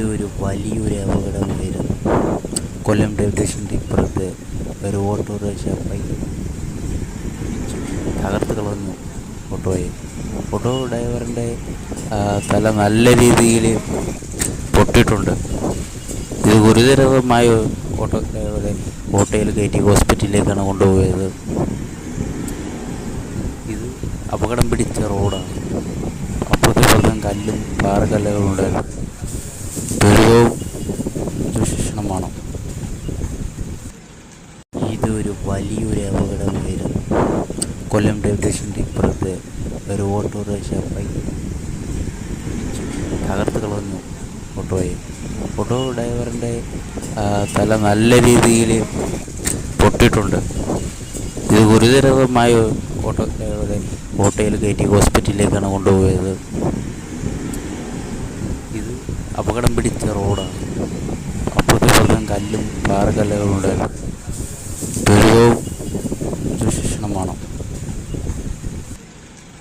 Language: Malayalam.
ഇതൊരു വലിയൊരു അപകടമായിരുന്നു. കൊല്ലം റെയിൽവേ സ്റ്റേഷൻ്റെ ഇപ്പുറത്ത് ഒരു ഓട്ടോറിക്ഷ ബൈക്ക് തകർത്ത് കളഞ്ഞു ഓട്ടോയെ. ഓട്ടോ ഡ്രൈവറിൻ്റെ തല നല്ല രീതിയിൽ പൊട്ടിയിട്ടുണ്ട്. ഇത് ഗുരുതരമായ ഓട്ടോ ഡ്രൈവറെ ഓട്ടോയിൽ കയറ്റി ഹോസ്പിറ്റലിലേക്കാണ് കൊണ്ടുപോയത്. ഇത് അപകടം പിടിച്ച റോഡാണ്. അപ്പുറത്തെ കല്ലും പാറക്കല്ലുകളും ഉണ്ടായിരുന്നു. ദുരിതവും ശിക്ഷണമാണ്. ഇതൊരു വലിയൊരു അപകടമായിരുന്നു. കൊല്ലം റെയിൽവേ സ്റ്റേഷൻ്റെ ഇപ്പുറത്ത് ഒരു ഓട്ടോറിക്ഷ ബൈക്ക് തകർത്ത് കളഞ്ഞു ഓട്ടോയെ. ഓട്ടോ ഡ്രൈവറിൻ്റെ തല നല്ല രീതിയിൽ പൊട്ടിയിട്ടുണ്ട്. ഇത് ഗുരുതരമായ ഓട്ടോ ഡ്രൈവറെ ഓട്ടോയിൽ കയറ്റി ഹോസ്പിറ്റലിലേക്കാണ് കൊണ്ടുപോയത്. ഇത് അപകടം പിടിച്ച റോഡാണ്. അപ്പുറത്തെ കല്ലും പാറക്കല്ലുകളും ഉണ്ടായിരുന്നു.